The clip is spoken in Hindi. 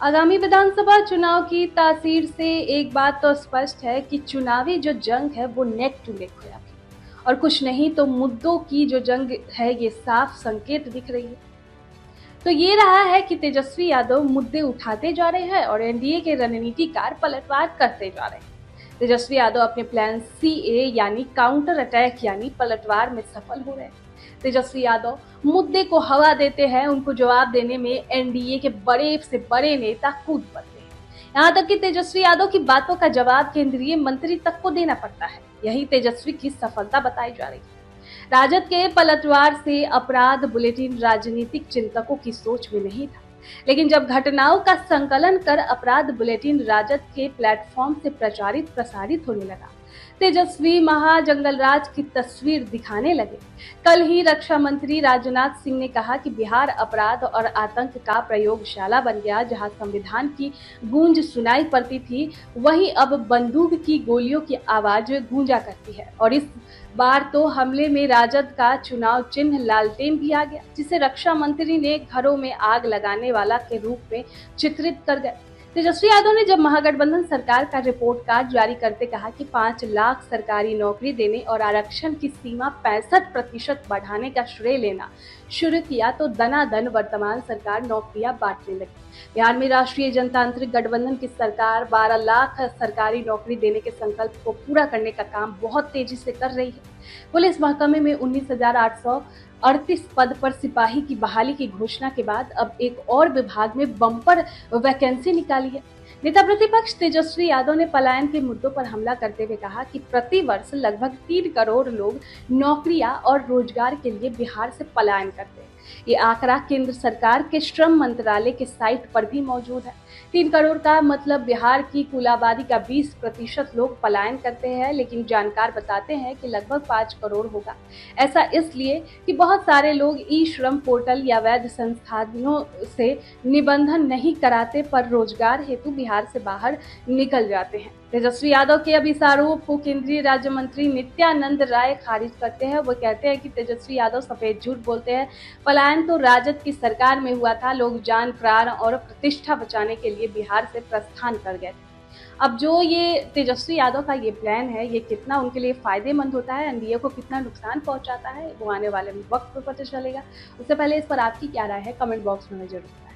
आगामी विधानसभा चुनाव की तासीर से एक बात तो स्पष्ट है कि चुनावी जो जंग है वो नेक टू नेक हो जाएगी और कुछ नहीं तो मुद्दों की जो जंग है ये साफ संकेत दिख रही है। तो ये रहा है कि तेजस्वी यादव मुद्दे उठाते जा रहे हैं और एनडीए के रणनीतिकार पलटवार करते जा रहे हैं। तेजस्वी यादव अपने प्लान सीए यानी काउंटर अटैक यानी पलटवार में सफल हो रहे हैं। तेजस्वी यादव मुद्दे को हवा देते हैं, उनको जवाब देने में एनडीए के बड़े से बड़े नेता कूद पड़ते हैं। यहाँ तक कि तेजस्वी यादव की बातों का जवाब केंद्रीय मंत्री तक को देना पड़ता है। यही तेजस्वी की सफलता बताई जा रही है। राजद के पलटवार से अपराध बुलेटिन राजनीतिक चिंतकों की सोच में नहीं था, लेकिन जब घटनाओं का संकलन कर अपराध बुलेटिन राजद के प्लेटफॉर्म से प्रचारित प्रसारित होने लगा, तेजस्वी महाजंगलराज की तस्वीर दिखाने लगे। कल ही रक्षा मंत्री राजनाथ सिंह ने कहा कि बिहार अपराध और आतंक का प्रयोगशाला बन गया। जहां संविधान की गूंज सुनाई पड़ती थी, वहीं अब बंदूक की गोलियों की आवाज गूंजा करती है। और इस बार तो हमले में राजद का चुनाव चिन्ह लालटेन भी आ गया, जिसे रक्षा मंत्री ने घरों में आग लगाने वाला के रूप में चित्रित कर गए। तेजस्वी यादव ने जब महागठबंधन सरकार का रिपोर्ट कार्ड जारी करते कहा कि 5 लाख सरकारी नौकरी देने और आरक्षण की सीमा 65% बढ़ाने का श्रेय लेना शुरू किया, तो दनादन वर्तमान सरकार नौकरियां बांटने लगी। बिहार में राष्ट्रीय जनतांत्रिक गठबंधन की सरकार 12 लाख सरकारी नौकरी देने के संकल्प को पूरा करने का काम बहुत तेजी से कर रही है। पुलिस महकमे में 19,838 पद पर सिपाही की बहाली की घोषणा के बाद अब एक और विभाग में बम्पर वैकेंसी निकाली है। नेता प्रतिपक्ष तेजस्वी यादव ने पलायन के मुद्दों पर हमला करते हुए कहा कि प्रति वर्ष लगभग 3 करोड़ लोग नौकरियां और रोजगार के लिए बिहार से पलायन करते हैं। ये आंकड़ा केंद्र सरकार के श्रम मंत्रालय के साइट पर भी मौजूद है। 3 करोड़ का मतलब बिहार की कुल आबादी का 20% लोग पलायन करते हैं, लेकिन जानकार बताते हैं कि लगभग 5 करोड़ होगा। ऐसा इसलिए कि बहुत सारे लोग ई श्रम पोर्टल या वैध संस्थानों से निबंधन नहीं कराते पर रोजगार हेतु बिहार से बाहर निकल जाते हैं। तेजस्वी यादव के अब इस आरोप को केंद्रीय राज्य मंत्री नित्यानंद राय खारिज करते हैं। वो कहते हैं कि तेजस्वी यादव सफेद झूठ बोलते हैं। पलायन तो राजद की सरकार में हुआ था, लोग जान प्राण और प्रतिष्ठा बचाने के लिए बिहार से प्रस्थान कर गए थे। अब जो ये तेजस्वी यादव का ये प्लान है, ये कितना उनके लिए फायदेमंद होता है, एनडीए को कितना नुकसान पहुंचाता है, वो आने वाले वक्त में पता चलेगा। उससे पहले इस पर आपकी क्या राय है, कमेंट बॉक्स में जरूर बताएं।